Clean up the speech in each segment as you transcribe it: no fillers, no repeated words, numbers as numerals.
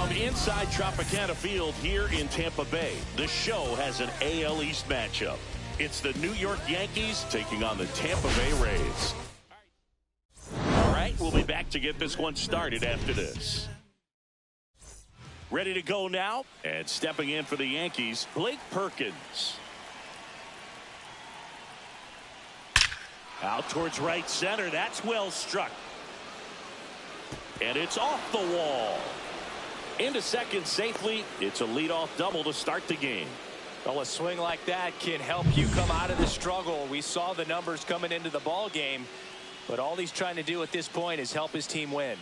From inside Tropicana Field here in Tampa Bay, the show has an AL East matchup. It's the New York Yankees taking on the Tampa Bay Rays. All right, we'll be back to get this one started after this. Ready to go now, and stepping in for the Yankees, Blake Perkins. Out towards right center. That's well struck. And it's off the wall. Into second safely. It's a leadoff double to start the game. Well, a swing like that can help you come out of the struggle. We saw the numbers coming into the ball game, but all he's trying to do at this point is help his team win.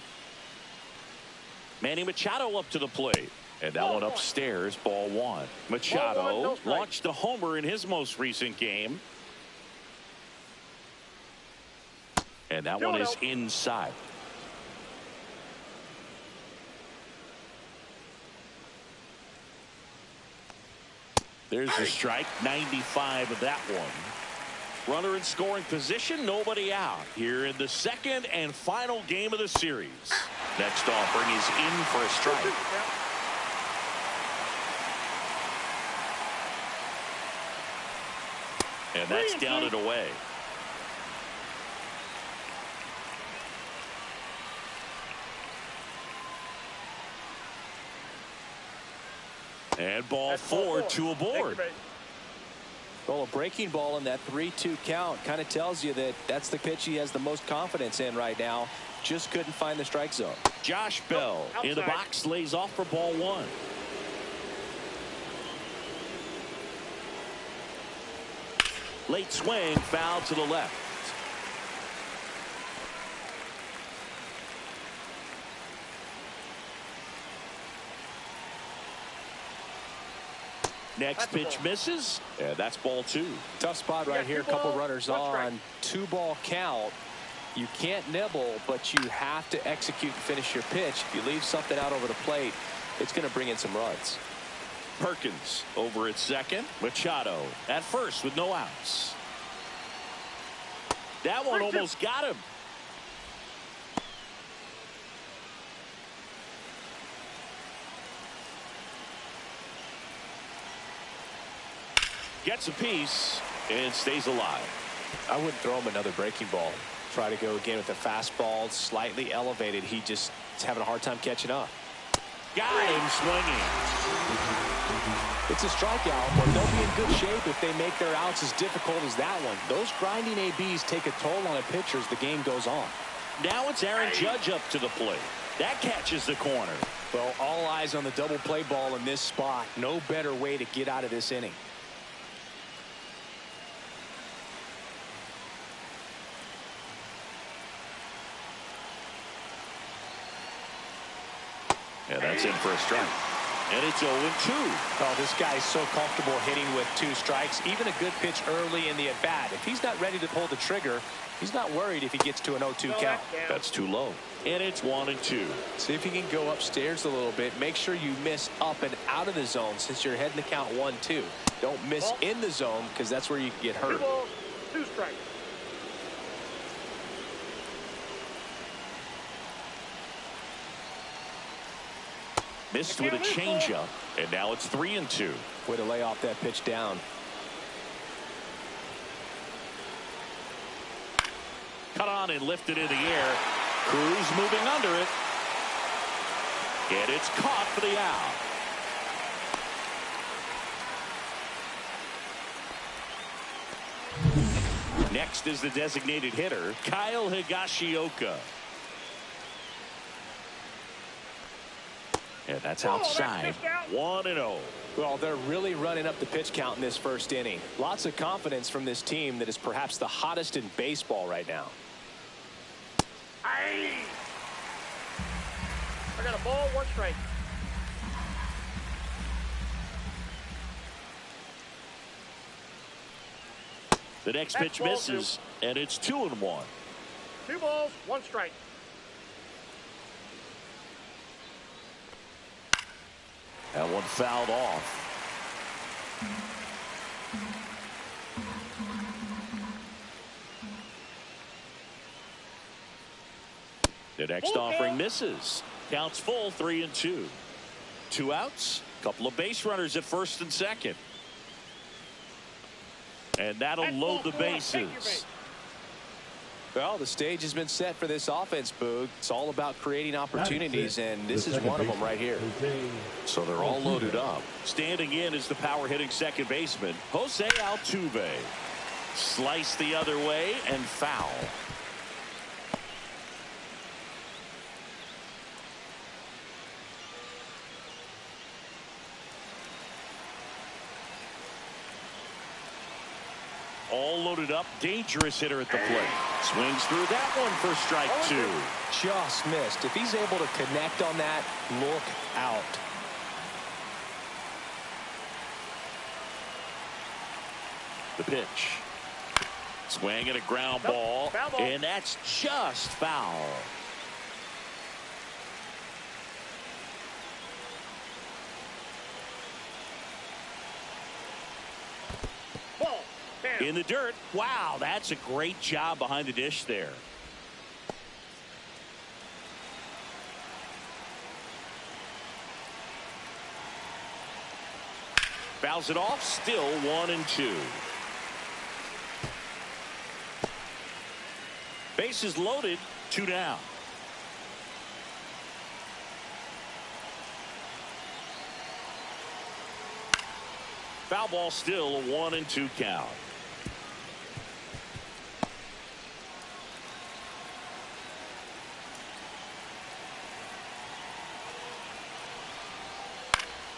Manny Machado up to the plate. And that one upstairs, ball one. Machado launched a homer in his most recent game. And that one is inside. There's the strike. 95 of that one. Runner in scoring position. Nobody out here in the second and final game of the series. Next offering is in for a strike. And that's down and away. And ball four, two aboard. Well, a breaking ball in that 3-2 count kind of tells you that that's the pitch he has the most confidence in right now. Just couldn't find the strike zone. Josh Bell in the box, lays off for ball one. Late swing, foul to the left. Next pitch misses, and that's ball two. Tough spot right here. A couple runners on. 2-ball count. You can't nibble, but you have to execute and finish your pitch. If you leave something out over the plate, it's going to bring in some runs. Perkins over at second. Machado at first with no outs. That one almost got him. Gets a piece and stays alive. I wouldn't throw him another breaking ball. Try to go again with the fastball slightly elevated. He just is having a hard time catching up. Got him swinging. It's a strikeout, but they'll be in good shape if they make their outs as difficult as that one. Those grinding ABs take a toll on a pitcher as the game goes on. Now it's Aaron Judge up to the plate. That catches the corner. Well, all eyes on the double play ball in this spot. No better way to get out of this inning. Yeah, that's in for a strike. And it's 0-2. Oh, this guy's so comfortable hitting with 2 strikes. Even a good pitch early in the at-bat. If he's not ready to pull the trigger, he's not worried if he gets to an 0-2 count. That's too low. And it's 1-2. See if you can go upstairs a little bit. Make sure you miss up and out of the zone since you're heading to count 1-2. Don't miss in the zone because that's where you can get hurt. 2 balls, 2 strikes. Missed with a changeup, and now it's 3-2. Way to lay off that pitch down. Cut on and lifted in the air. Cruz moving under it. And it's caught for the out. Next is the designated hitter, Kyle Higashioka. And that's outside. 1-0. Well, they're really running up the pitch count in this first inning. Lots of confidence from this team that is perhaps the hottest in baseball right now. I got a ball, 1 strike. The next pitch misses, and it's 2-1. 2 balls, 1 strike. That one fouled off. The next offering misses. Counts full, 3-2. 2 outs. Couple of base runners at first and second. And that'll load the bases. Well, the stage has been set for this offense, Boog. It's all about creating opportunities, and this is one of them right here. So they're all loaded up. Standing in is the power-hitting second baseman, Jose Altuve. Slice the other way and foul. All loaded up, dangerous hitter at the plate. Swings through that one for strike 2. Just missed. If he's able to connect on that, look out. The pitch. Swing and a ground ball, and that's just foul. In the dirt. Wow, that's a great job behind the dish there. Fouls it off. Still 1-2. Bases loaded. 2 down. Foul ball, still a 1-2 count.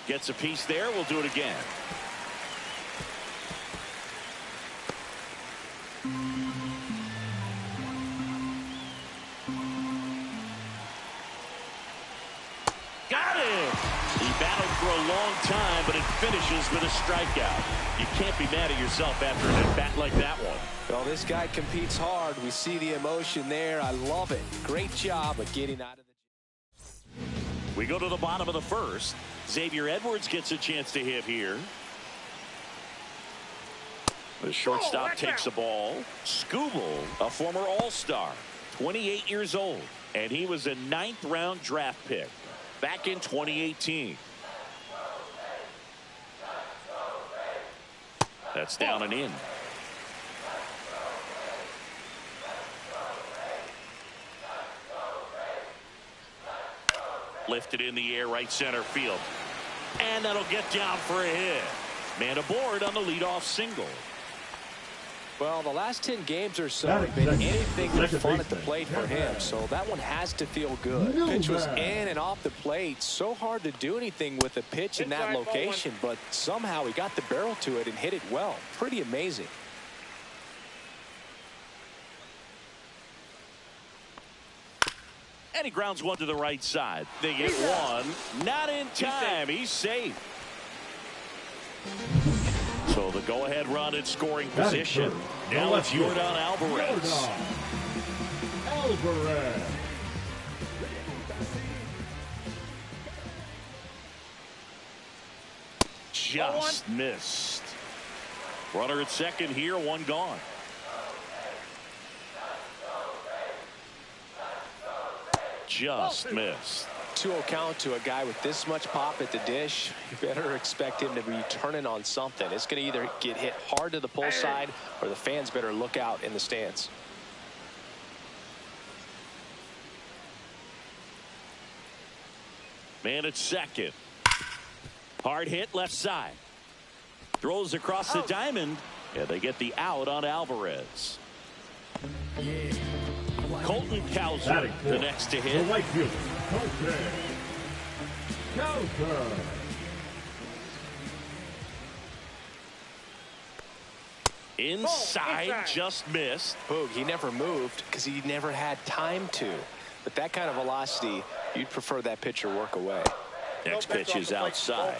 Gets a piece there. We'll do it again. Got it. He battled for a long time, but it finishes with a strikeout. You can't be mad at yourself after an at-bat like that one. Well, this guy competes hard. We see the emotion there. I love it. Great job of getting out of the... We go to the bottom of the first. Xavier Edwards gets a chance to hit here. The shortstop takes the ball. Skubal, a former All-Star, 28 years old, and he was a 9th-round draft pick back in 2018. That's down and in. Lifted in the air, right center field. And that'll get down for a hit. Man aboard on the leadoff single. Well, the last 10 games or so have been anything but fun at the plate for him, so that one has to feel good. Pitch was in and off the plate. So hard to do anything with a pitch in that location, but somehow he got the barrel to it and hit it well. Pretty amazing. And he grounds one to the right side. They get one. Not in time. He's safe. So the go-ahead run in scoring position. Now it's Yordan Alvarez. Just missed. Runner at second here, one gone. Just missed. 2-0 count to a guy with this much pop at the dish. You better expect him to be turning on something. It's going to either get hit hard to the pull side, or the fans better look out in the stands. Man at second. Hard hit left side. Throws across the diamond, and they get the out on Alvarez. Colton Cowser, the next to hit. The right fielder, Cowser. Inside, just missed. Boog, he never moved because he never had time to. But that kind of velocity, you'd prefer that pitcher work away. Next pitch is outside.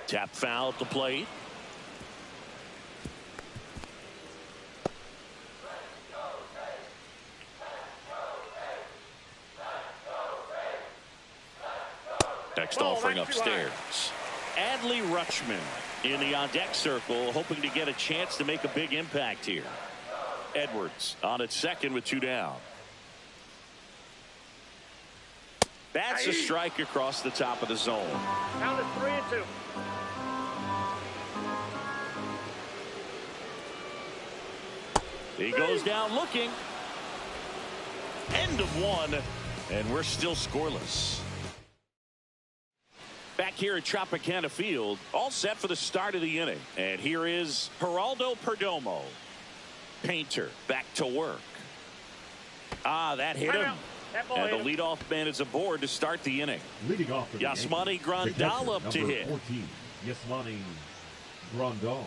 Tap foul at the plate. Next offering upstairs. Adley Rutschman in the on-deck circle, hoping to get a chance to make a big impact here. Edwards on at second with 2 down. That's a strike across the top of the zone. Count it 3-2. He goes down looking. End of 1, and we're still scoreless. Back here at Tropicana Field, all set for the start of the inning. And here is Geraldo Perdomo. Painter back to work. That hit him. And the leadoff man is aboard to start the inning. Leading off Yasmani Grandal up to hit. 14, Yasmani Grandal.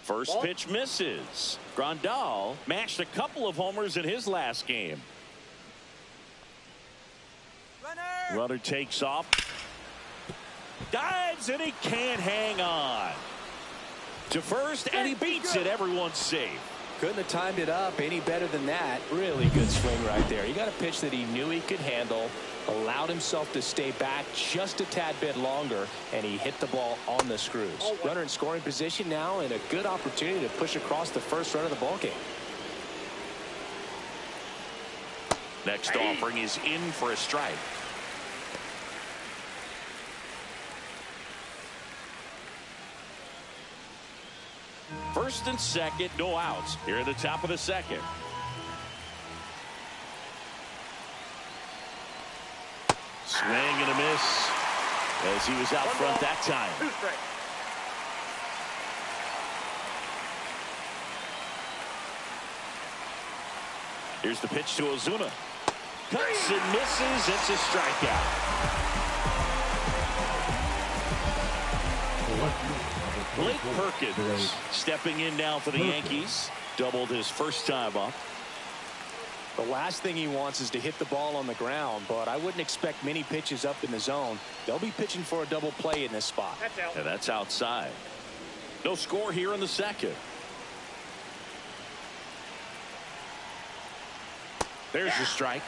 First pitch misses. Grandal mashed a couple of homers in his last game. Runner takes off. Dives, and he can't hang on. To first, and he beats it. Everyone's safe. Couldn't have timed it up any better than that. Really good swing right there. He got a pitch that he knew he could handle, allowed himself to stay back just a tad bit longer, and he hit the ball on the screws. Runner in scoring position now, and a good opportunity to push across the first run of the ball game. Next offering is in for a strike. First and second, no outs here at the top of the second. Swing and a miss as he was out front that time. 2 strikes. Here's the pitch to Ozuna. Cuts and misses. It's a strikeout. Blake Perkins stepping in now for the Yankees. Doubled his first time up. The last thing he wants is to hit the ball on the ground, but I wouldn't expect many pitches up in the zone. They'll be pitching for a double play in this spot. That's out. And that's outside. No score here in the second. There's the strike.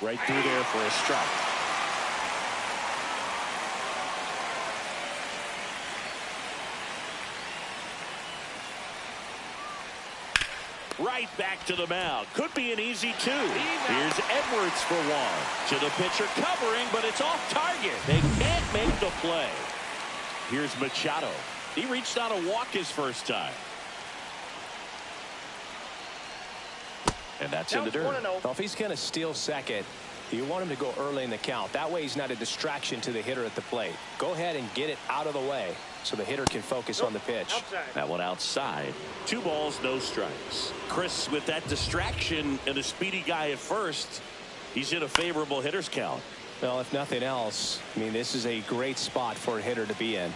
Right through there for a strike. Right back to the mound. Could be an easy 2. Here's Edwards for 1. To the pitcher covering, but it's off target. They can't make the play. Here's Machado. He reached out a walk his first time. And that's in the dirt. Well, if he's going to steal second, you want him to go early in the count. That way he's not a distraction to the hitter at the plate. Go ahead and get it out of the way so the hitter can focus on the pitch. Outside. That one outside. 2 balls, no strikes. Chris, with that distraction and a speedy guy at first, he's in a favorable hitter's count. Well, if nothing else, I mean, this is a great spot for a hitter to be in.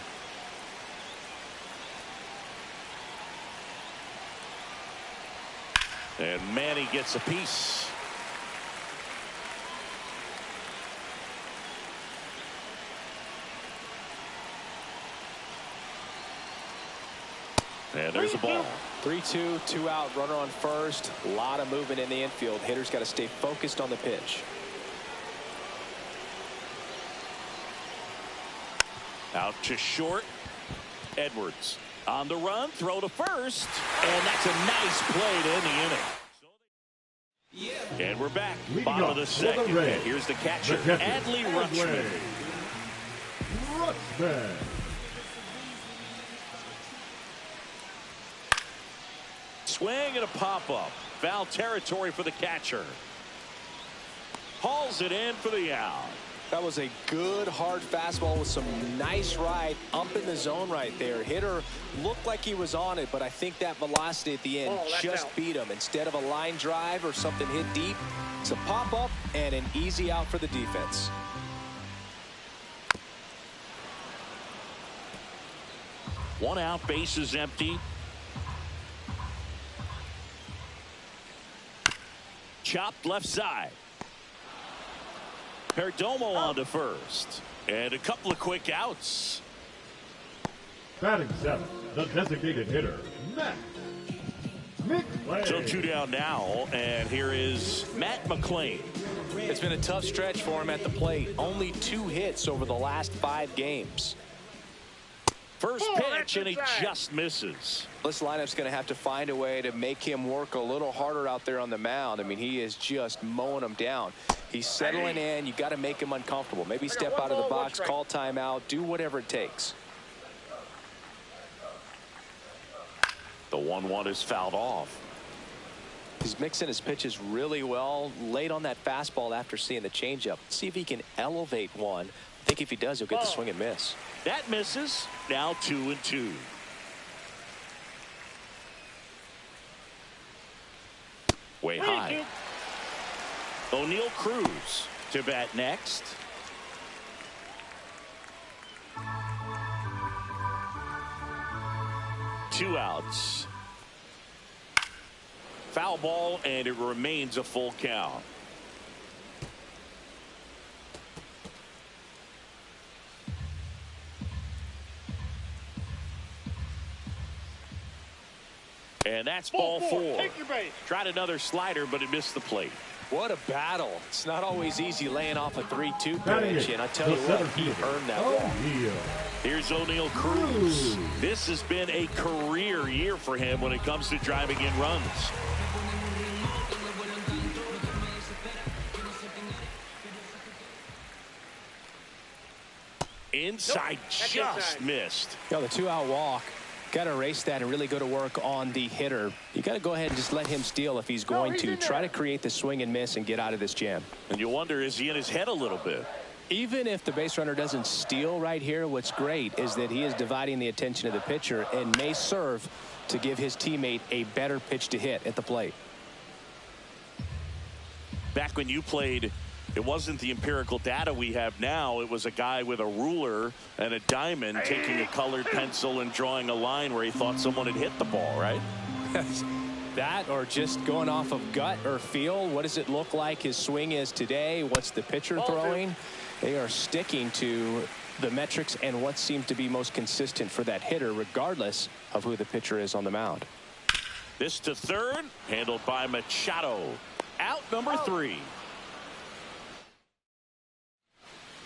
And Manny gets a piece. And there's a ball. 3-2, 2 out, runner on first. A lot of movement in the infield. Hitter's got to stay focused on the pitch. Out to short. Edwards on the run, throw to first, and that's a nice play to end the inning. And we're back. Bottom of the second. And here's the catcher, Adley Rutschman. Swing and a pop-up. Foul territory for the catcher. Hauls it in for the out. That was a good hard fastball with some nice ride up in the zone right there. Hitter looked like he was on it, but I think that velocity at the end just beat him. Instead of a line drive or something hit deep, it's a pop-up and an easy out for the defense. One out, base is empty. Chopped left side. Perdomo on to first. And a couple of quick outs. Batting 7, the designated hitter, Matt McLain. So 2 down now, and here is Matt McLain. It's been a tough stretch for him at the plate. Only 2 hits over the last 5 games. First pitch, and he just misses. This lineup's going to have to find a way to make him work a little harder out there on the mound. I mean, he is just mowing them down. He's settling in. You got to make him uncomfortable. Maybe step out of the box, call timeout, do whatever it takes. The 1-1 is fouled off. He's mixing his pitches really well. Late on that fastball after seeing the changeup. See if he can elevate one. I think if he does, he'll get the swing and miss. That misses. Now 2-2. Way high. O'Neal Cruz to bat next. Two outs. Foul ball, and it remains a full count. And that's ball 4. Take your base. Tried another slider, but it missed the plate. What a battle. It's not always easy laying off a 3-2 pitch, and I tell you what, he earned that ball. Here's O'Neal Cruz. This has been a career year for him when it comes to driving in runs. Inside, just missed. The 2-out walk. Got to erase that and really go to work on the hitter. You got to go ahead and just let him steal if he's going to. Try to create the swing and miss and get out of this jam. And you wonder, is he in his head a little bit? Even if the base runner doesn't steal right here, what's great is that he is dividing the attention of the pitcher and may serve to give his teammate a better pitch to hit at the plate. Back when you played, it wasn't the empirical data we have now. It was a guy with a ruler and a diamond taking a colored pencil and drawing a line where he thought someone had hit the ball, right? That, or just going off of gut or feel. What does it look like his swing is today? What's the pitcher throwing? They are sticking to the metrics and what seems to be most consistent for that hitter, regardless of who the pitcher is on the mound. This to third, handled by Machado. Out number 3.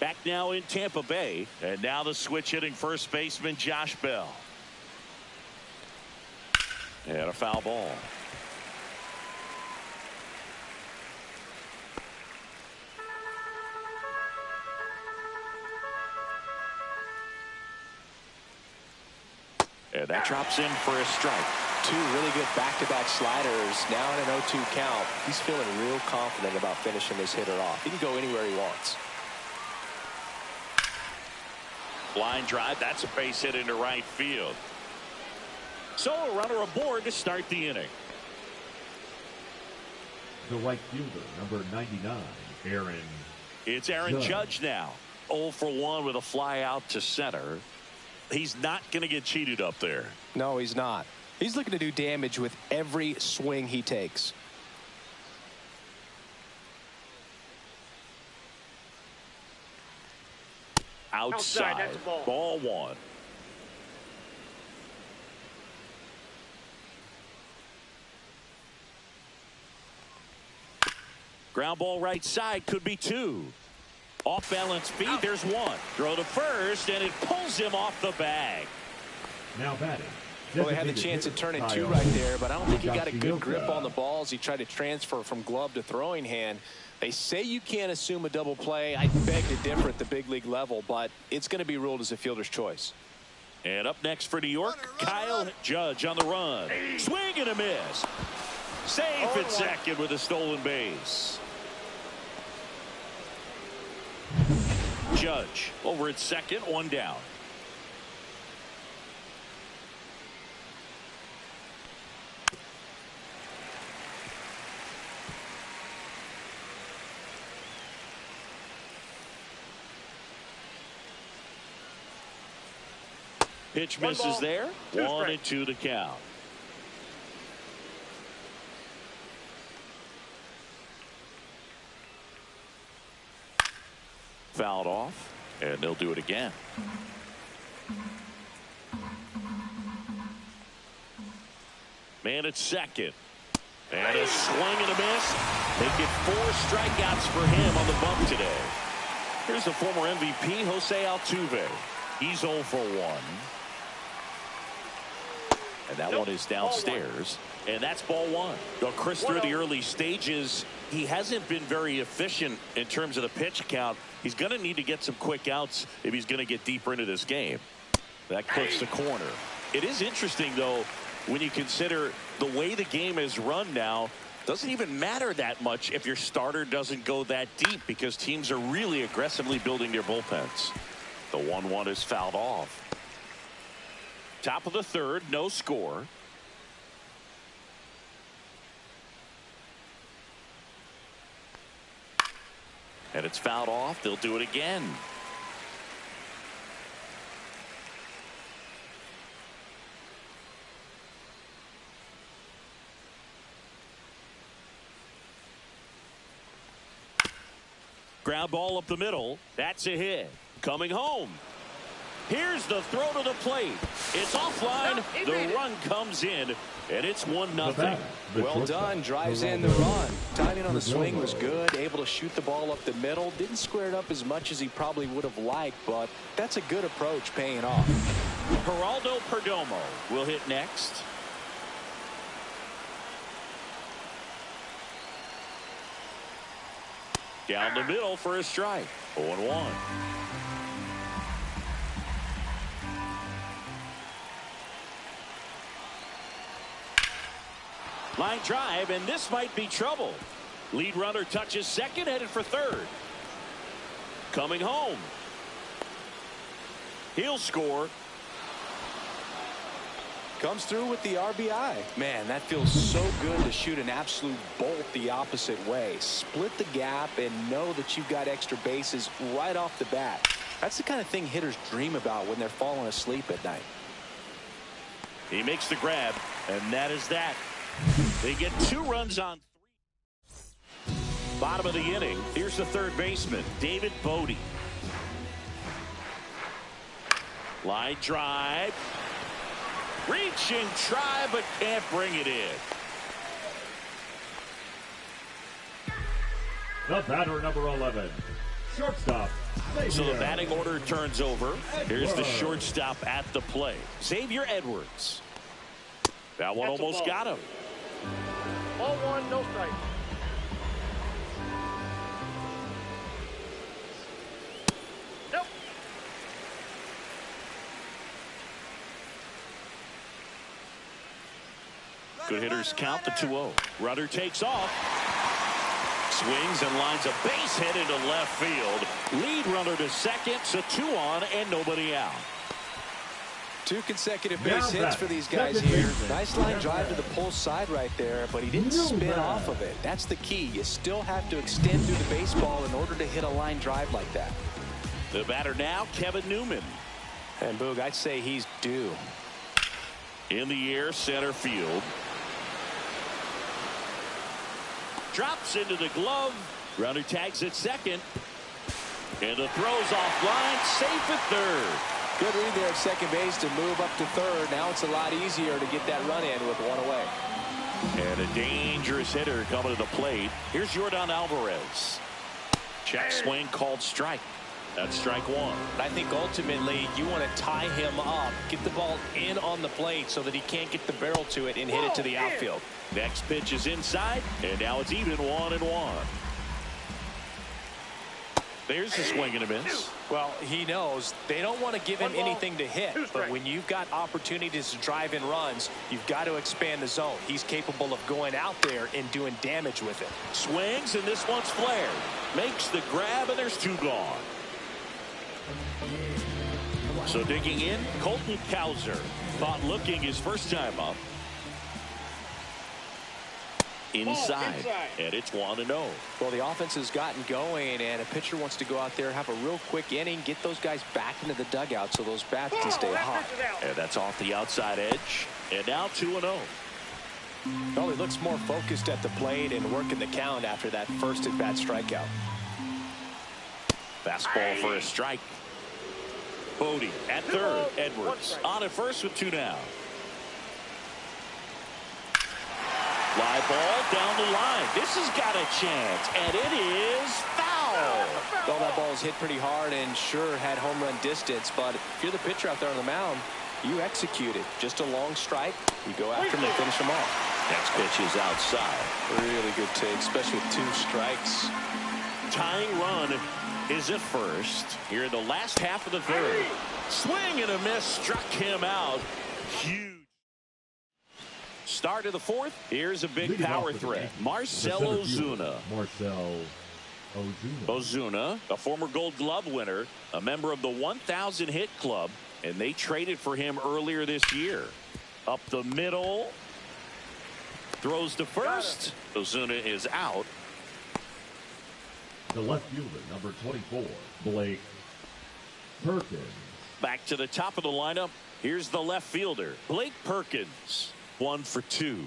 Back now in Tampa Bay, and now the switch hitting first baseman Josh Bell. And a foul ball. And that drops in for a strike. 2 really good back-to-back sliders. Now in an 0-2 count. He's feeling real confident about finishing this hitter off. He can go anywhere he wants. Line drive, that's a base hit into right field. So a runner aboard to start the inning. The right fielder, number 99, Aaron. It's Aaron Judge now. 0 for 1 with a fly out to center. He's not going to get cheated up there. No, he's not. He's looking to do damage with every swing he takes. Outside, that's a ball 1. Ground ball right side, could be 2. Off balance feed, there's 1. Throw to first, and it pulls him off the bag. Now batting. Well, they had the chance to turn it 2 right there, but I don't think he got a good grip on the balls. He tried to transfer from glove to throwing hand. They say you can't assume a double play. I beg to differ at the big league level, but it's going to be ruled as a fielder's choice. And up next for New York, Kyle Judge on the run. Swing and a miss. Safe at second with a stolen base. Judge over at second, 1 down. Pitch misses there. 1-2 to count. Fouled off, and they'll do it again. Man at second. And a swing and a miss. They get 4 strikeouts for him on the bump today. Here's the former MVP, Jose Altuve. He's 0 for 1. And that one is downstairs. And that's ball 1. Well, Chris, through the early stages, he hasn't been very efficient in terms of the pitch count. He's going to need to get some quick outs if he's going to get deeper into this game. That clips the corner. It is interesting, though, when you consider the way the game is run now. Doesn't even matter that much if your starter doesn't go that deep, because teams are really aggressively building their bullpens. The 1-1 is fouled off. Top of the third, no score. And it's fouled off. They'll do it again. Ground ball up the middle. That's a hit. Coming home. Here's the throw to the plate. It's offline. The run comes in, and it's 1-0. Well done. Drives in the run. Timing on the swing was good. Able to shoot the ball up the middle. Didn't square it up as much as he probably would have liked, but that's a good approach, paying off. Geraldo Perdomo will hit next. Down the middle for a strike. 0-1. Line drive, and this might be trouble. Lead runner touches second, headed for third. Coming home. He'll score. Comes through with the RBI. Man, that feels so good to shoot an absolute bolt the opposite way. Split the gap and know that you've got extra bases right off the bat. That's the kind of thing hitters dream about when they're falling asleep at night. He makes the grab, and that is that. They get 2 runs on 3. Bottom of the inning. Here's the third baseman, David Bodie. Line drive. Reach and try, but can't bring it in. The batter, number 11, shortstop. So the batting order turns over. Here's the shortstop at the plate, Xavier Edwards. That one almost got him. Ball 1, no strike. Nope. Good hitters count the 2-0. Runner takes off. Swings and lines a base hit into left field. Lead runner to second, so 2 on and nobody out. 2 consecutive base hits for these guys here. Nice line drive to the pull side right there, but he didn't spin off of it. That's the key. You still have to extend through the baseball in order to hit a line drive like that. The batter now, Kevin Newman. And Boog, I'd say he's due. In the air, center field. Drops into the glove. Runner tags at second. And the throw's offline. Safe at third. Good read there at second base to move up to third. Now it's a lot easier to get that run in with 1 away. And a dangerous hitter coming to the plate. Here's Yordan Alvarez. Check swing called strike. That's strike 1. I think ultimately you want to tie him up, get the ball in on the plate so that he can't get the barrel to it and hit it to the outfield. Next pitch is inside, and now it's even 1-1. There's the swing and a miss. Well, he knows they don't want to give him anything to hit, but when you've got opportunities to drive in runs, you've got to expand the zone. He's capable of going out there and doing damage with it. Swings, and this one's flared. Makes the grab, and there's 2 gone. So digging in, Colton Cowser. Thought looking his first time up. Inside. And it's 1-0. Well, the offense has gotten going, and a pitcher wants to go out there, have a real quick inning, get those guys back into the dugout so those bats can stay hot. And that's off the outside edge. And now 2-0. Well, he looks more focused at the plate and working the count after that first at-bat strikeout. Fastball for a strike. Bodie at third. Edwards on at first with 2 down. Fly ball down the line. This has got a chance, and it is foul. Well, that ball was hit pretty hard and sure had home run distance, but if you're the pitcher out there on the mound, you execute it. Just a long strike. You go after him and finish him off. Next pitch is outside. Really good take, especially with 2 strikes. Tying run is at first. Here in the last half of the third. Swing and a miss struck him out. Huge. Start of the fourth. Here's a big power threat. Marcell Ozuna. Ozuna, a former Gold Glove winner, a member of the 1,000 hit club, and they traded for him earlier this year. Up the middle. Throws to first. Ozuna is out. The left fielder, number 24, Blake Perkins. Back to the top of the lineup. Here's the left fielder, Blake Perkins. 1 for 2.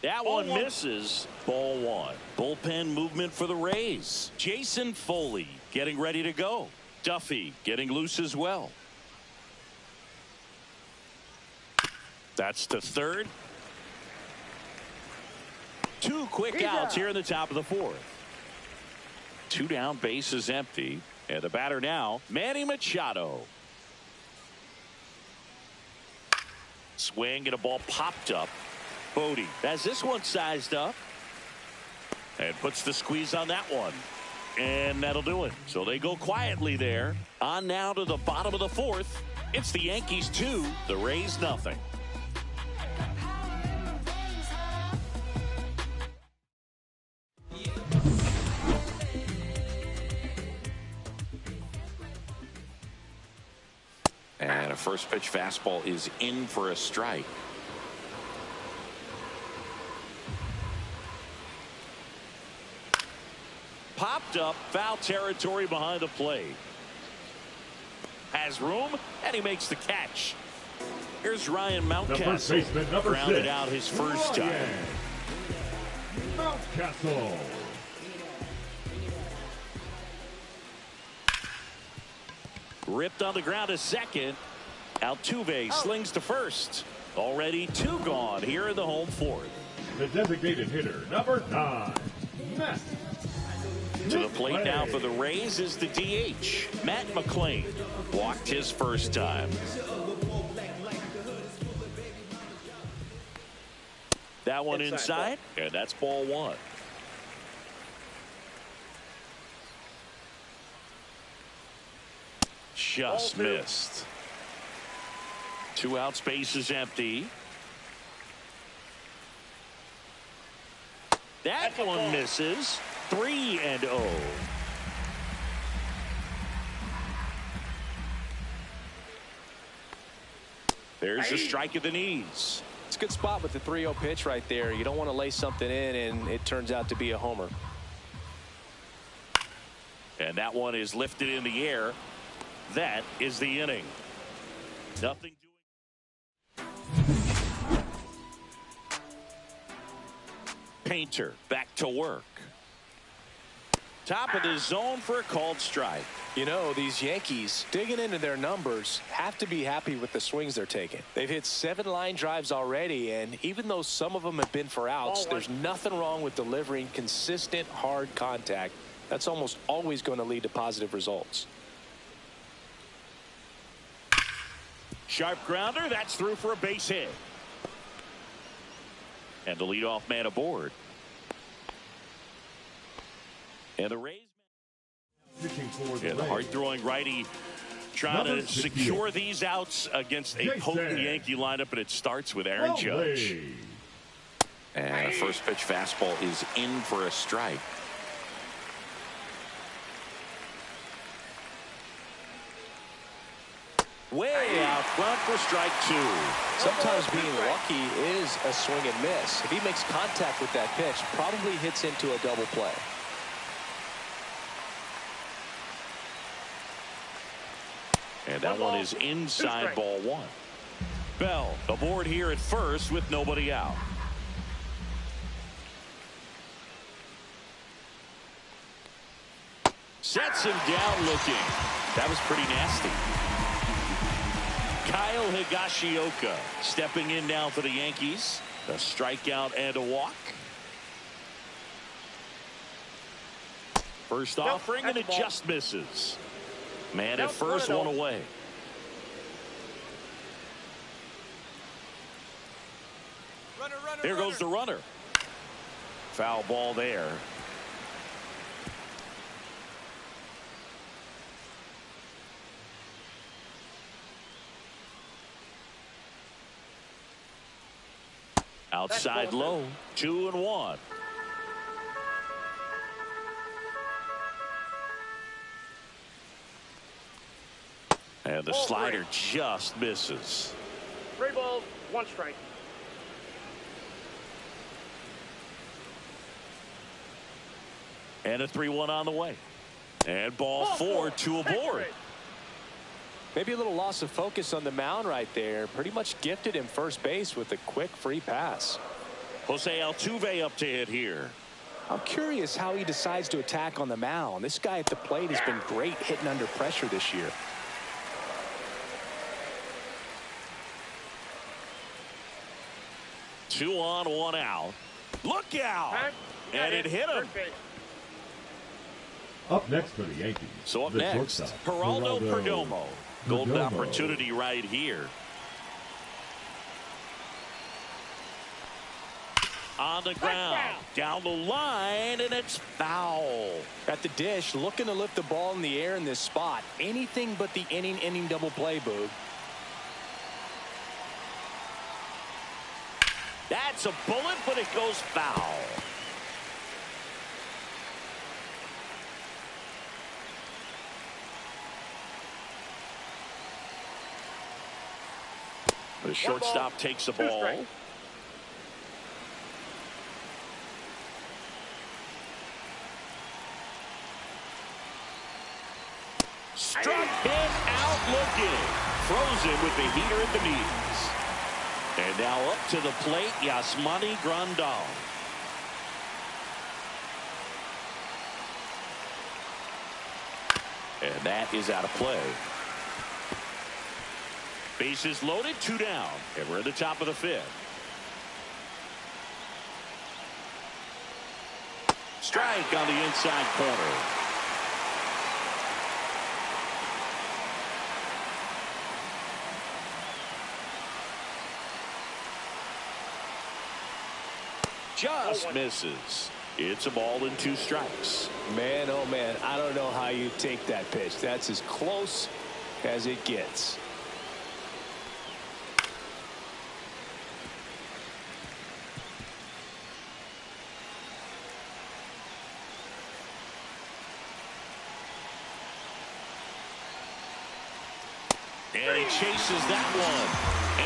That one misses. Ball 1. Bullpen movement for the Rays. Jason Foley getting ready to go. Duffy getting loose as well. That's to third. 2 quick outs here in the top of the fourth. 2 down, base is empty. And the batter now, Manny Machado. Swing and a ball popped up. Bodie has this one sized up. And puts the squeeze on that one. And that'll do it. So they go quietly there. On now to the bottom of the fourth. It's the Yankees 2, the Rays nothing. And a first pitch fastball is in for a strike. Popped up, foul territory behind the plate. Has room, and he makes the catch. Here's Ryan Mountcastle. Grounded out his first time. Mountcastle. Ripped on the ground to second. Altuve slings to first. Already 2 gone here in the home fourth. The designated hitter, number 9, Matt. To the plate now for the Rays is the DH. Matt McClain walked his first time. That one inside, and that's ball 1. Just missed. 2 outs, base is empty. That one misses. 3-0. There's a strike at the knees. It's a good spot with the 3-0 pitch right there. You don't want to lay something in and it turns out to be a homer. And that one is lifted in the air. That is the inning. Nothing doing. Painter back to work. Top of the zone for a called strike. You know, these Yankees digging into their numbers have to be happy with the swings they're taking. They've hit 7 line drives already, and even though some of them have been for outs, there's nothing wrong with delivering consistent hard contact. That's almost always going to lead to positive results. Sharp grounder, that's through for a base hit. And the leadoff man aboard. And the Rays. And the hard-throwing righty trying to secure these outs against a potent Yankee lineup, and it starts with Aaron Judge. And a first pitch fastball is in for a strike. Way out front for strike 2. Sometimes being lucky is a swing and miss. If he makes contact with that pitch, probably hits into a double play. And that one is inside ball 1. Bell aboard here at first with nobody out. Sets him down looking. That was pretty nasty. Kyle Kyle Higashioka stepping in now for the Yankees. A strikeout and a walk. First offering, and it just misses. Man at first, one away. There goes the runner. Foul ball there. Outside low, 2-1. And the slider just misses. 3 balls, 1 strike. And a 3-1 on the way. And ball 4, 2 aboard. Maybe a little loss of focus on the mound right there. Pretty much gifted him first base with a quick free pass. Jose Altuve up to hit here. I'm curious how he decides to attack on the mound. This guy at the plate has been great hitting under pressure this year. Two on, 1 out. Look out! And it hit him. Up next for the Yankees. So up next, Geraldo Perdomo. Golden opportunity right here. On the ground, down the line, and it's foul. At the dish, looking to lift the ball in the air in this spot. Anything but the inning double play, Boog. That's a bullet, but it goes foul. The shortstop takes the ball. Struck him out looking. Frozen with the heater at the knees. And now up to the plate, Yasmani Grandal. And that is out of play. Bases loaded, 2 down. And we're at the top of the 5th. Strike on the inside corner. Just misses. It's a ball and 2 strikes. Man, oh man, I don't know how you take that pitch. That's as close as it gets. And he chases that one.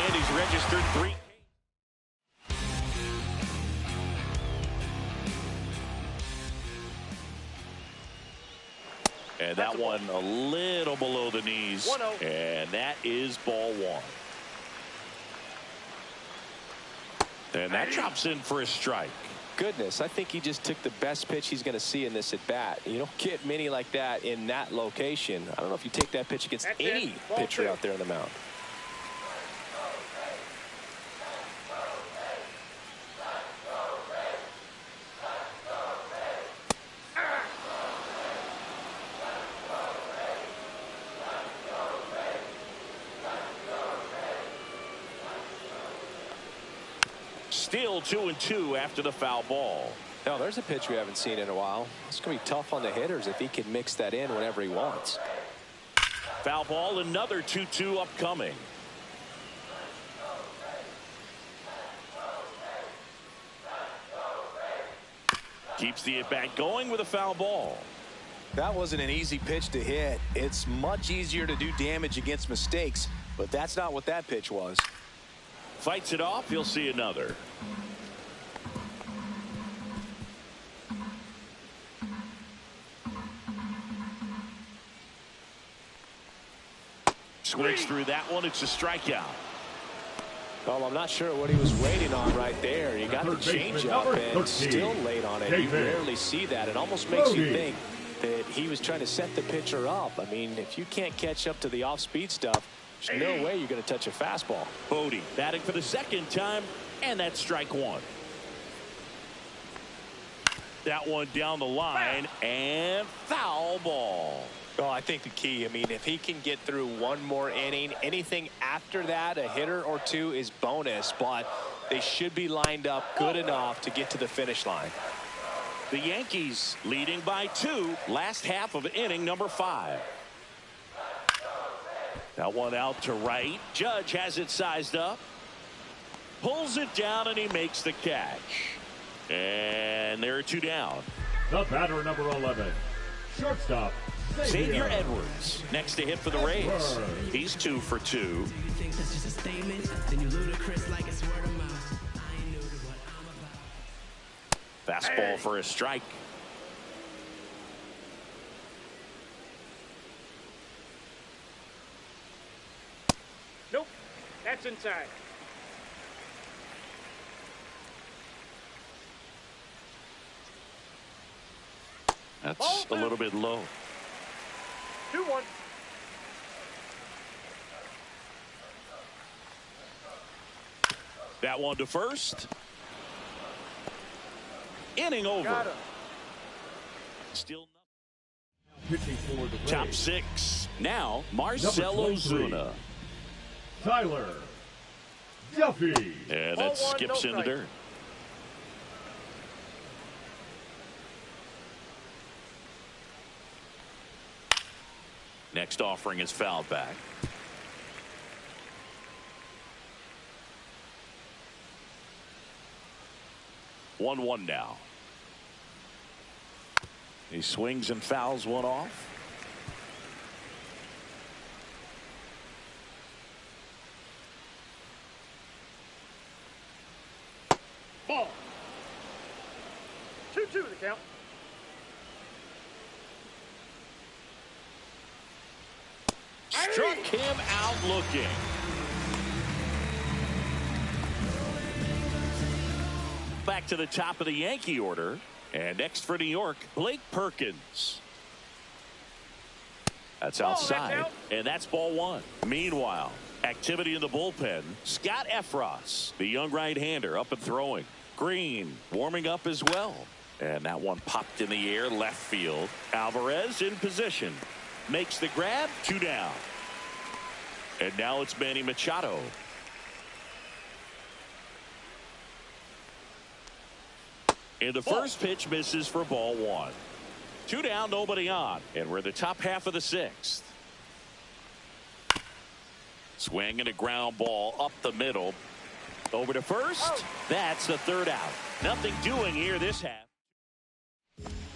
And he's registered 3. And that one a little below the knees. 1-0. And that is ball 1. And that drops in for a strike. Goodness, I think he just took the best pitch he's going to see in this at bat. You don't get many like that in that location. I don't know if you take that pitch against any pitcher out there on the mound. Still 2-2 after the foul ball. Now there's a pitch we haven't seen in a while. It's going to be tough on the hitters if he can mix that in whenever he wants. Foul ball, another 2-2 upcoming. Keeps the at-bat going with a foul ball. That wasn't an easy pitch to hit. It's much easier to do damage against mistakes, but that's not what that pitch was. Fights it off. He'll see another. Swings through that one. It's a strikeout. Well, I'm not sure what he was waiting on right there. He got the changeup and still late on it. You rarely see that. It almost makes you think that he was trying to set the pitcher up. I mean, if you can't catch up to the off-speed stuff, There's no way you're going to touch a fastball. Bodie batting for the second time, and that's strike one. That one down the line, and foul ball. Well, I think the key, I mean, if he can get through one more inning, anything after that, a hitter or two is bonus, but they should be lined up good enough to get to the finish line. The Yankees leading by 2, last half of inning number 5. That one out to right. Judge has it sized up. Pulls it down, and he makes the catch. And there are 2 down. The batter, number 11, shortstop, Xavier Edwards next to hit for the Rays. He's 2 for 2. You think that's just a statement? Then you ludicrous like it's word of mouth. I ain't new to what I'm about. Fastball for a strike. Nope. That's inside. That's a little bit low. 2-1. That one to first. Inning over. Got him. Still pitching for the top Rays, 6. Now Marcell Number 23. Ozuna. Tyler Duffy. And Ball that one, skips no in the strike. dirt. Next offering is fouled back. One now. He swings and fouls one off. Ball. 2-2 the count. Struck him out looking. Back to the top of the Yankee order. And next for New York, Blake Perkins. That's outside. That's out. And that's ball 1. Meanwhile, activity in the bullpen. Scott Efros, the young right-hander, up and throwing. Green warming up as well. And that one popped in the air left field. Alvarez in position. Makes the grab. 2 down. And now it's Manny Machado. And the first pitch misses for ball 1. 2 down, nobody on. And we're in the top half of the 6th. Swing and a ground ball up the middle. Over to first. That's the 3rd out. Nothing doing here this half.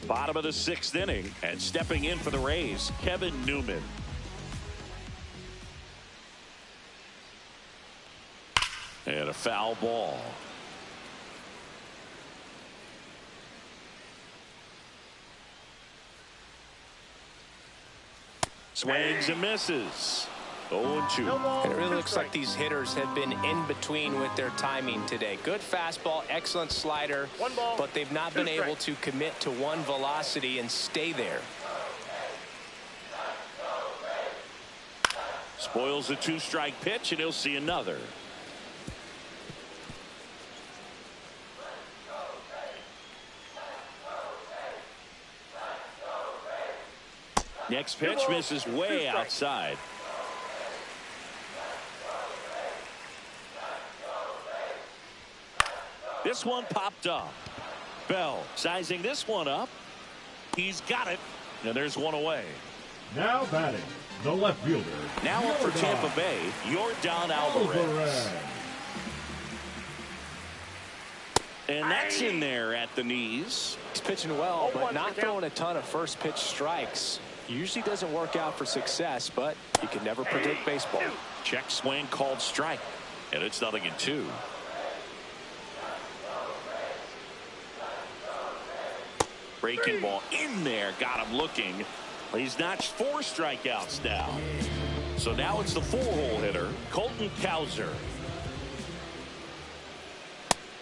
Bottom of the 6th inning. And stepping in for the Rays, Kevin Newman. And a foul ball. Swings and misses. 0-2. And it really looks like these hitters have been in between with their timing today. Good fastball, excellent slider, 1 ball, but they've not 2 been able strikes. to commit to one velocity and stay there. Spoils a 2-strike pitch, and he'll see another. Next pitch misses way outside. This one popped up. Bell sizing this one up. He's got it. And there's one away. Now batting, the left fielder. Now up for Tampa Bay, Yordan Alvarez. And that's in there at the knees. He's pitching well, but not throwing a ton of first pitch strikes. Usually doesn't work out for success, but you can never predict baseball. Check swing called strike. And it's 0-2. Breaking ball in there, got him looking. He's notched 4 strikeouts now. So now it's the 4-hole hitter, Colton Cowser.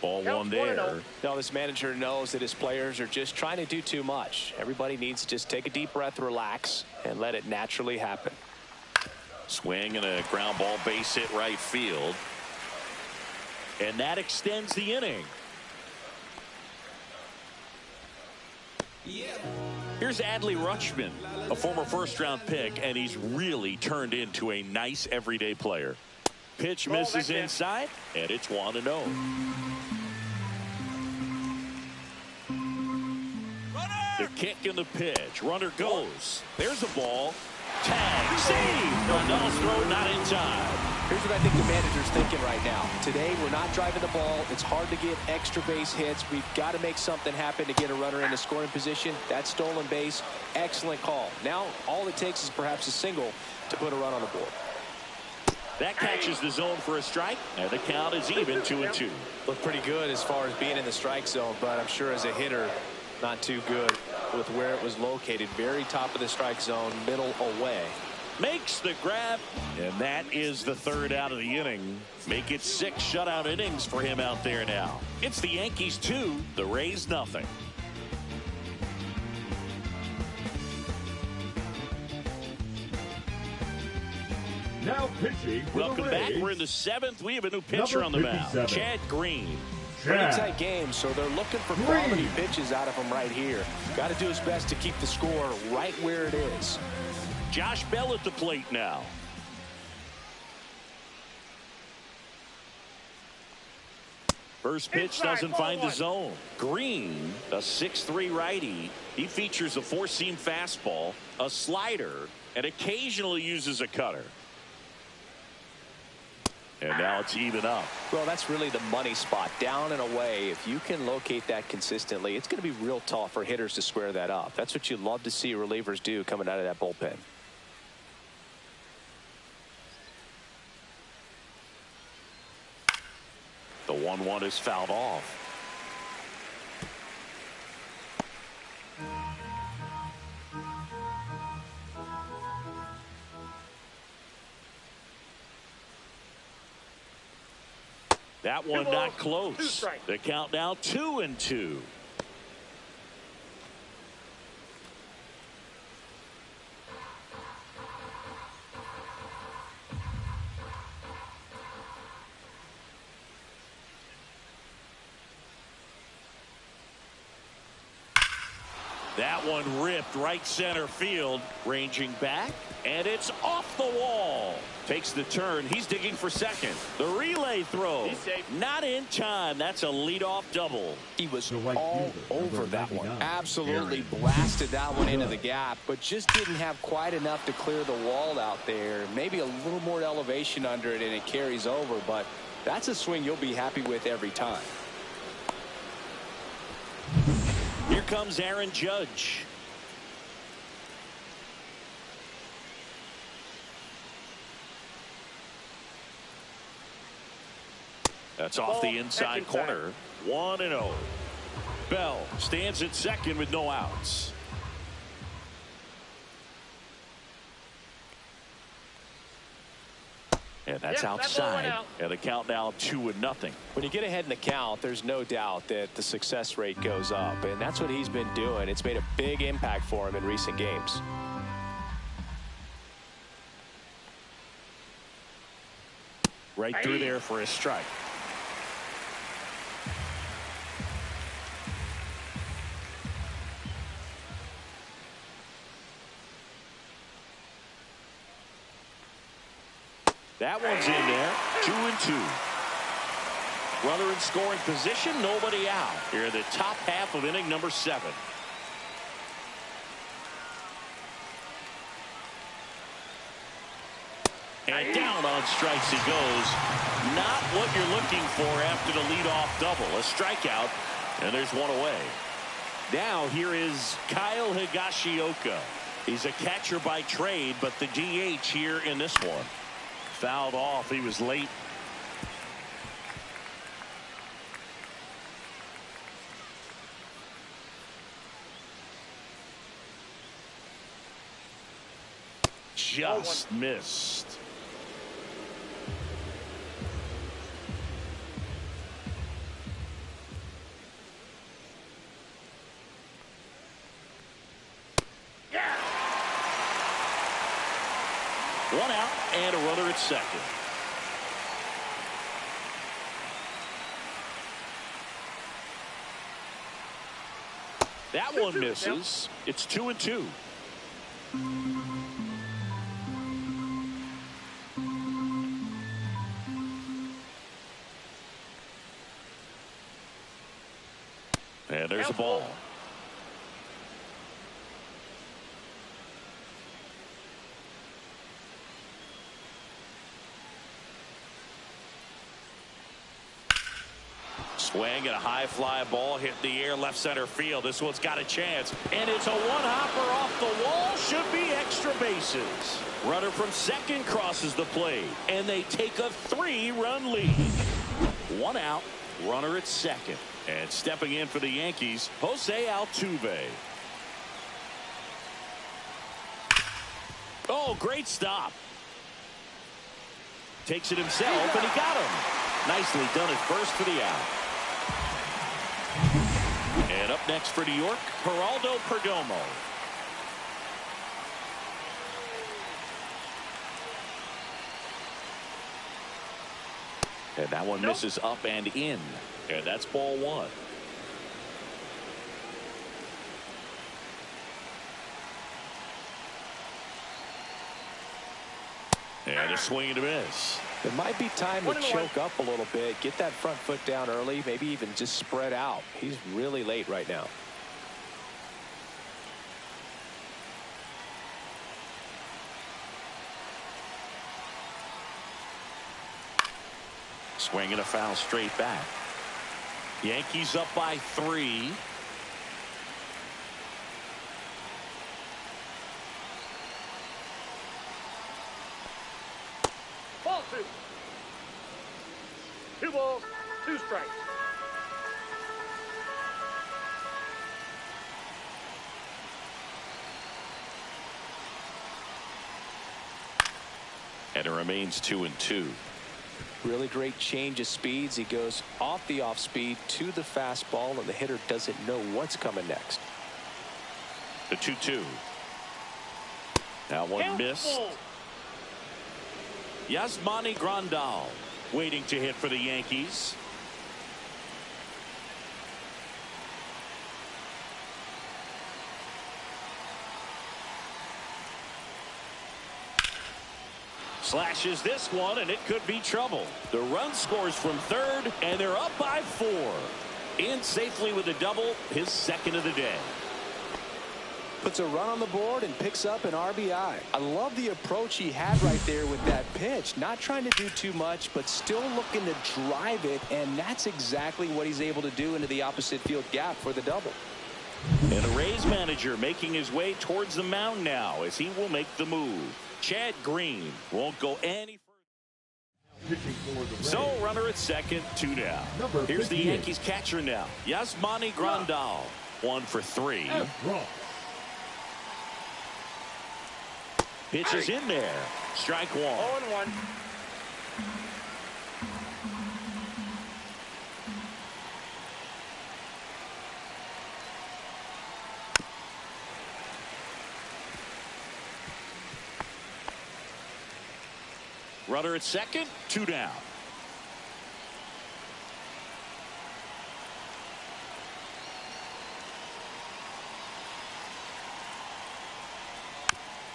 Ball 1 there. Now this manager knows that his players are just trying to do too much. Everybody needs to just take a deep breath, relax, and let it naturally happen. Swing and a ground ball base hit right field. And that extends the inning. Here's Adley Rutschman, a former first-round pick, and he's really turned into a nice everyday player. Pitch misses inside, and it's 1-0. The kick and the pitch. Runner goes. There's a ball. Tag. Save. Rondell's throw not in time. Here's what I think the manager's thinking right now. Today, we're not driving the ball. It's hard to get extra base hits. We've got to make something happen to get a runner in a scoring position. That stolen base, excellent call. Now, all it takes is perhaps a single to put a run on the board. That catches the zone for a strike, and the count is even 2-2. Looked pretty good as far as being in the strike zone, but I'm sure as a hitter, not too good with where it was located. Very top of the strike zone, middle away. Makes the grab, and that is the third out of the inning. Make it 6 shutout innings for him out there now. It's the Yankees 2, the Rays nothing. Now pitching for Welcome the back. Rays, We're in the 7th. We have a new pitcher on the mound, Chad Green. Pretty tight game, so they're looking for quality pitches out of him right here. Got to do his best to keep the score right where it is. Josh Bell at the plate now. First pitch doesn't find the zone. Green, a 6'3" righty. He features a 4-seam fastball, a slider, and occasionally uses a cutter. And now it's even up. Well, that's really the money spot, down and away. If you can locate that consistently, it's going to be real tough for hitters to square that up. That's what you love to see relievers do coming out of that bullpen. The 1-1 is fouled off. That one not close. The count now 2-2. That one ripped right center field, ranging back, and it's off the wall. Takes the turn. He's digging for second. The relay throw. Not in time. That's a leadoff double. He was all over that one. Absolutely blasted that one into the gap, but just didn't have quite enough to clear the wall out there. Maybe a little more elevation under it, and it carries over, but that's a swing you'll be happy with every time. Here comes Aaron Judge. That's off the inside corner. 1-0. Bell stands at second with no outs. And that's outside. And the count now 2-0. When you get ahead in the count, there's no doubt that the success rate goes up, and that's what he's been doing. It's made a big impact for him in recent games. Right through there for a strike. That one's in there. 2-2. Runner in scoring position, nobody out. Here in the top half of inning number 7. And down on strikes he goes. Not what you're looking for after the leadoff double. A strikeout, and there's one away. Now here is Kyle Higashioka. He's a catcher by trade, but the DH here in this one. Fouled off. He was late. Just missed. One out and a runner at second. That one misses. It's 2-2. And there's the ball. Swing and a high fly ball hit the air left center field. This one's got a chance. And it's a one-hopper off the wall. Should be extra bases. Runner from second crosses the plate. And they take a 3-run lead. One out. Runner at second. And stepping in for the Yankees, Jose Altuve. Oh, great stop. Takes it himself, and he got him. Nicely done at first for the out. And up next for New York, Geraldo Perdomo. And that one misses up and in. And that's ball one. And a swing and a miss. It might be time to choke up a little bit, get that front foot down early, maybe even just spread out. He's really late right now. Swing and a foul straight back. Yankees up by 3. Ball 2. 2 balls, 2 strikes. And it remains 2-2. Really great change of speeds. He goes off the off speed to the fastball, and the hitter doesn't know what's coming next. The 2-2. That one missed. Yasmani Grandal waiting to hit for the Yankees. Slashes this one, and it could be trouble. The run scores from third, and they're up by 4. In safely with a double, his second of the day. Puts a run on the board and picks up an RBI. I love the approach he had right there with that pitch. Not trying to do too much, but still looking to drive it, and that's exactly what he's able to do into the opposite field gap for the double. And the Rays manager making his way towards the mound now as he will make the move. Chad Green won't go any further. So runner at second, 2 down. Here's the Yankees catcher now, Yasmani Grandal. 1 for 3. Pitch is in there. Strike 1. 0-1. Runner at second, 2 down.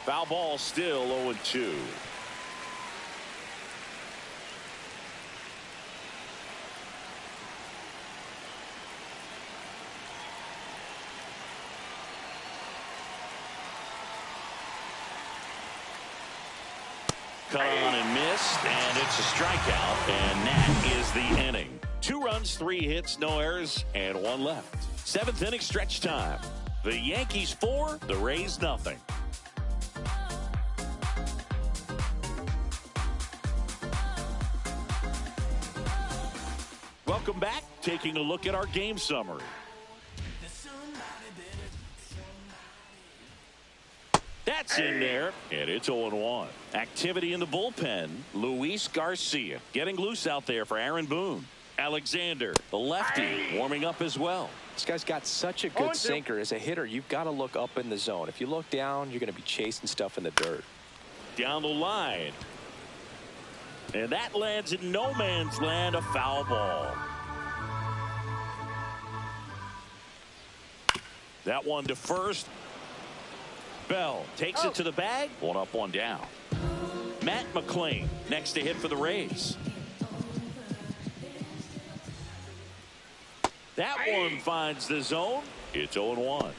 Foul ball, still 0-2. Cut on and missed, and it's a strikeout, and that is the inning. 2 runs, 3 hits, no errors, and 1 left. 7th inning stretch time. The Yankees 4, the Rays nothing. Welcome back. Taking a look at our game summary. That's in there, and it's 0-1. Activity in the bullpen. Luis Garcia getting loose out there for Aaron Boone. Alexander, the lefty, warming up as well. This guy's got such a good sinker. As a hitter, you've got to look up in the zone. If you look down, you're going to be chasing stuff in the dirt. down the line. And that lands in no man's land, a foul ball. That one to first. Bell takes it to the bag. 1 up, 1 down. Matt McClain next to hit for the Rays. That one finds the zone. It's 0-1.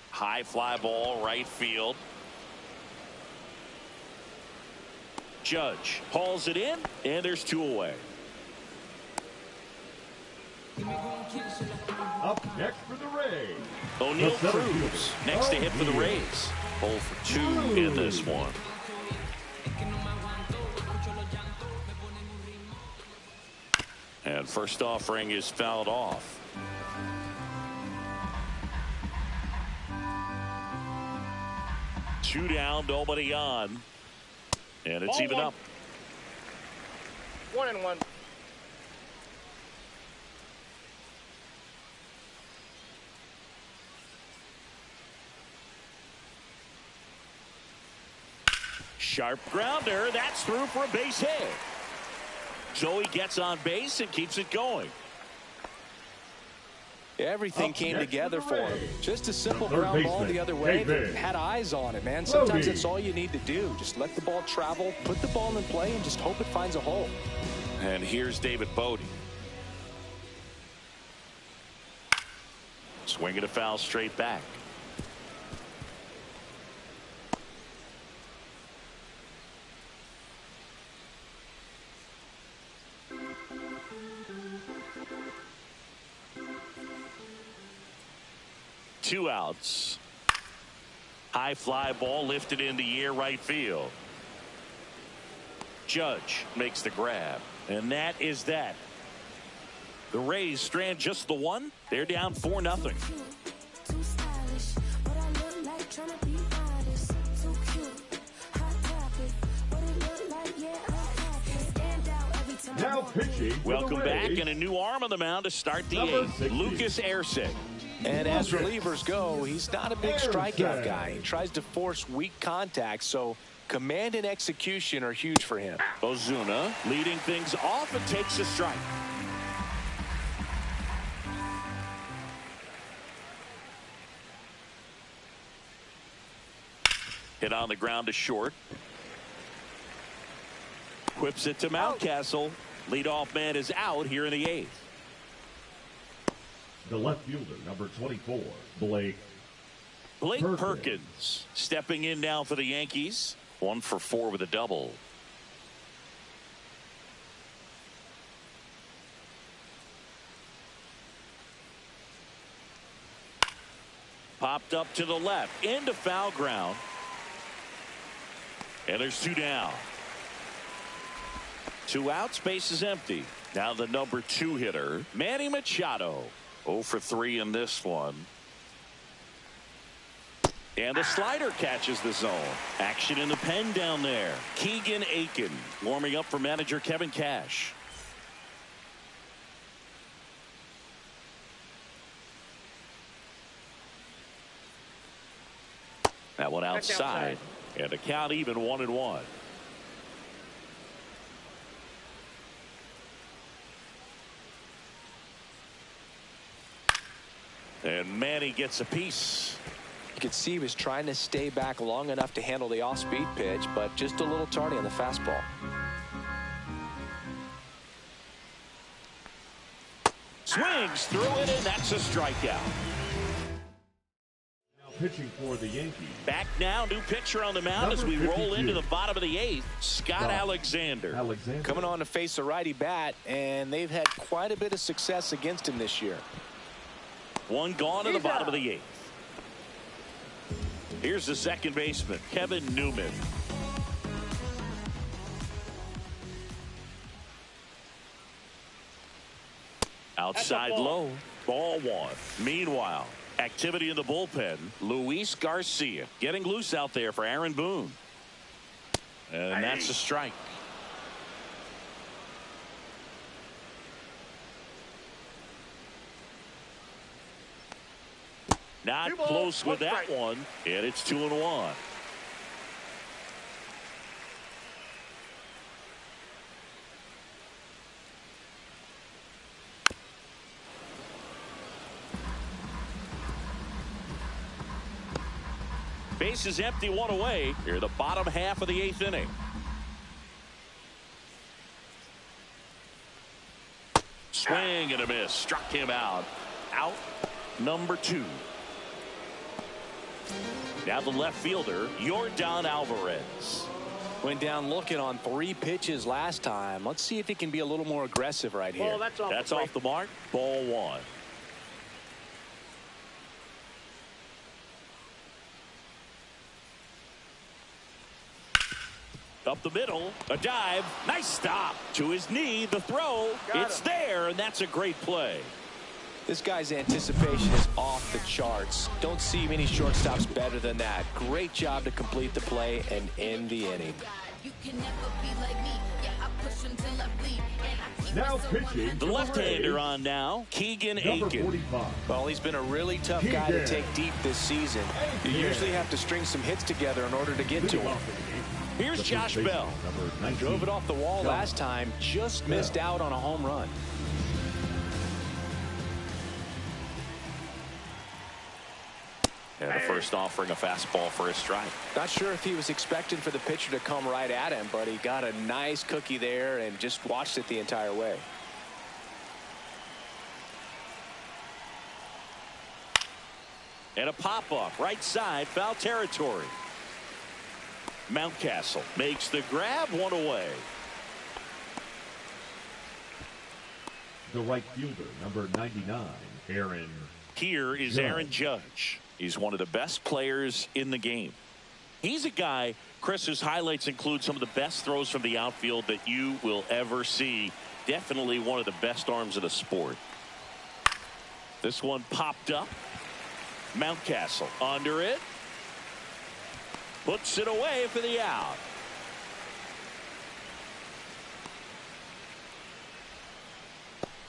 High fly ball, right field. Judge hauls it in, and there's 2 away. Up next for the Rays, O'Neal Cruz next to hit for the Rays. 0 for 2 in this one. And first offering is fouled off. Two down, nobody on. And it's even up. 1-1. Sharp grounder. That's through for a base hit. So he gets on base and keeps it going. Everything came together for him. Just a simple ground ball the other way. Had eyes on it, man. Sometimes that's all you need to do. Just let the ball travel, put the ball in play, and just hope it finds a hole. And here's David Bodie. Swinging a foul straight back. Two outs. High fly ball lifted in the air, right field. Judge makes the grab, and that is that. The Rays strand just the one. They're down 4-0. now pitching. Welcome back, and a new arm on the mound to start the 8th. Lucas Erceg. And as relievers go, he's not a big strikeout guy. He tries to force weak contact, so command and execution are huge for him. Ozuna leading things off and takes a strike. Hit on the ground to short. Whips it to Mountcastle. Leadoff man is out here in the 8th. The left fielder, number 24, Blake Perkins stepping in now for the Yankees. 1 for 4 with a double. Popped up to the left into foul ground. And there's 2 down. 2 outs, base is empty. Now the number 2 hitter, Manny Machado. 0 for 3 in this one. And the slider catches the zone. Action in the pen down there. Keegan Aiken warming up for manager Kevin Cash. That one outside. And the count even 1-1. And Manny gets a piece. You could see he was trying to stay back long enough to handle the off-speed pitch, but just a little tardy on the fastball. Swings through it, and that's a strikeout. now pitching for the Yankees. Back now, new pitcher on the mound Number as we roll 52. into the bottom of the 8th. Scott Alexander. Coming on to face a righty bat, and they've had quite a bit of success against him this year. 1 gone in the bottom of the 8th. Here's the second baseman, Kevin Newman. Outside low, ball 1. Meanwhile, activity in the bullpen. Luis Garcia getting loose out there for Aaron Boone. And that's a strike. Not Two balls, close with one that strike. one, and it's 2-1. Base is empty, one away. Here, the bottom half of the 8th inning. Swing and a miss. Struck him out. Out number 2. Now the left fielder, Yordan Alvarez. Went down looking on 3 pitches last time. Let's see if he can be a little more aggressive right here. Ball, that's off. That's off the mark. Ball 1. Up the middle, a dive, nice stop. To his knee, the throw, it's there, and that's a great play. This guy's anticipation is off the charts. Don't see many shortstops better than that. Great job to complete the play and end the inning. Now pitching. The left-hander on now, Keegan Aiken. Well, he's been a really tough guy to take deep this season. You usually have to string some hits together in order to get to him. Here's Josh Bell. Drove it off the wall last time, just missed out on a home run. And the first offering a fastball for a strike. Not sure if he was expecting for the pitcher to come right at him, but he got a nice cookie there and just watched it the entire way. And a pop-up, right side, foul territory. Mountcastle makes the grab, one away. The right fielder, number 99, Aaron. Here is Aaron Judge. He's one of the best players in the game. He's a guy, Chris, whose highlights include some of the best throws from the outfield that you will ever see. Definitely one of the best arms of the sport. This one popped up. Mountcastle under it. Puts it away for the out.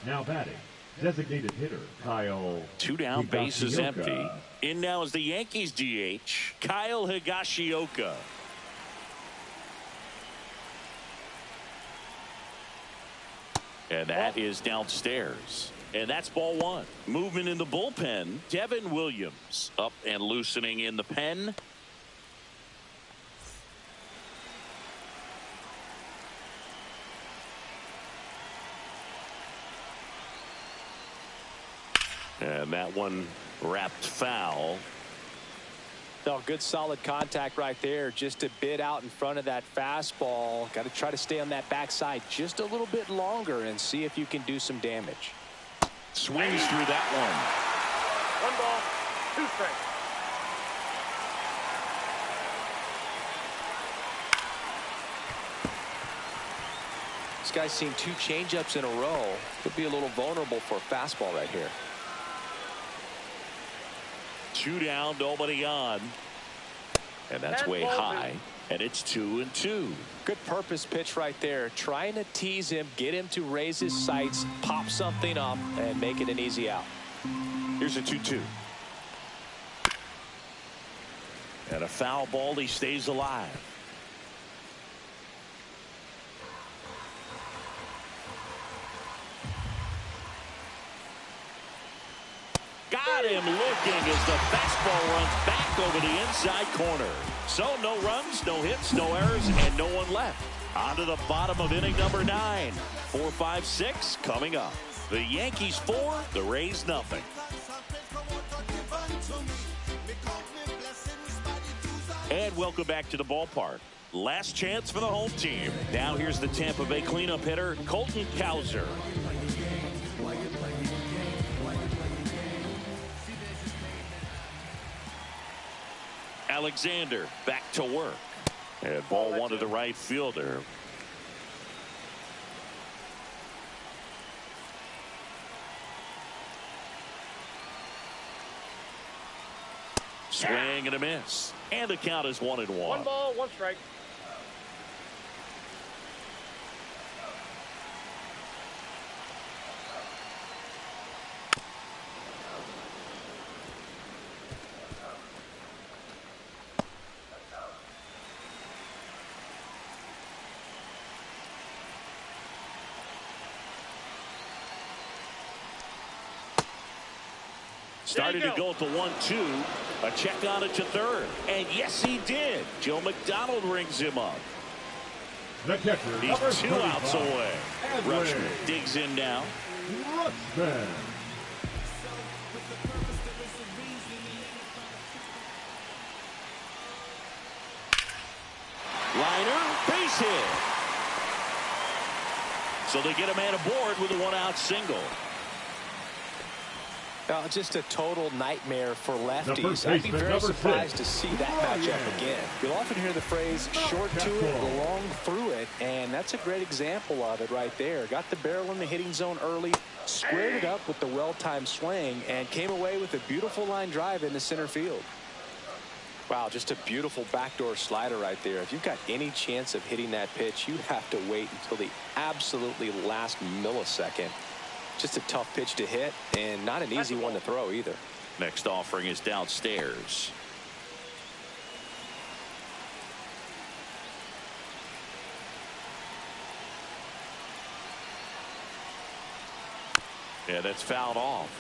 Now batting, designated hitter Kyle. 2 down, bases Higashioka. empty. In now is the Yankees DH, Kyle Higashioka. And that is downstairs. And that's ball 1. Movement in the bullpen. Devin Williams up and loosening in the pen. And that one wrapped foul. No, good solid contact right there. Just a bit out in front of that fastball. Got to try to stay on that backside just a little bit longer and see if you can do some damage. Swings through that one. 1 ball, 2 strikes. This guy's seen 2 changeups in a row. Could be a little vulnerable for a fastball right here. 2 down, nobody on. And that's way high. And it's 2-2. Good purpose pitch right there. Trying to tease him, get him to raise his sights, pop something up, and make it an easy out. Here's a 2-2. And a foul ball, he stays alive. Got him looking as the fastball runs back over the inside corner. So no runs, no hits, no errors, and no one left. On to the bottom of inning number 9. 4, 5, 6 coming up. The Yankees 4, the Rays nothing. And welcome back to the ballpark. Last chance for the home team. Now here's the Tampa Bay cleanup hitter, Colton Cowser. Alexander back to work. And ball 1 to the right fielder. Swing and a miss. And the count is 1-1. 1 ball, 1 strike. Started to go at the 1-2. A check on it to third. And yes, he did. Joe McDonald rings him up. The catcher, He's 2 outs away. Rutschman digs in now. Rutschman. Liner, base hit. So they get a man aboard with a 1-out single. Just a total nightmare for lefties. I'd be very surprised to see that matchup again. You'll often hear the phrase short to it, long through it, and that's a great example of it right there. Got the barrel in the hitting zone early, squared it up with the well-timed swing, and came away with a beautiful line drive into center field. Wow, just a beautiful backdoor slider right there. If you've got any chance of hitting that pitch, you have to wait until the absolutely last millisecond. Just a tough pitch to hit and not an easy one to throw either. Next offering is downstairs. Yeah, that's fouled off.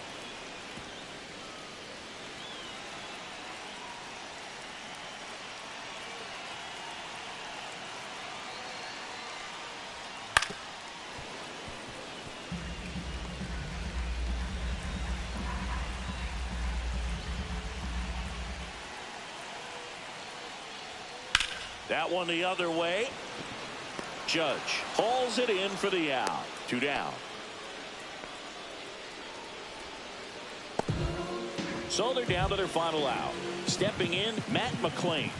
That one the other way. Judge hauls it in for the out. 2 down. So they're down to their final out. Stepping in, Matt McLean.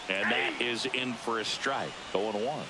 And that is in for a strike. 0-1.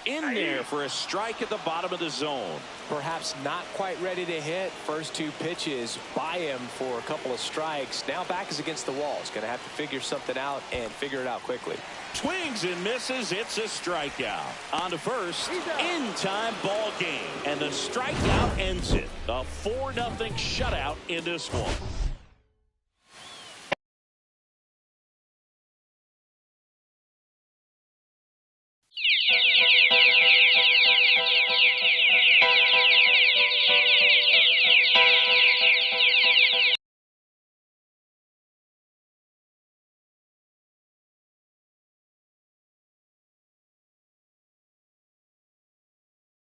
In there for a strike at the bottom of the zone. Perhaps not quite ready to hit. First 2 pitches by him for a couple of strikes. Now back is against the wall. He's going to have to figure something out and figure it out quickly. Swings and misses. It's a strikeout. On to first. In-time ball game. And the strikeout ends it. A 4-0 shutout in this one.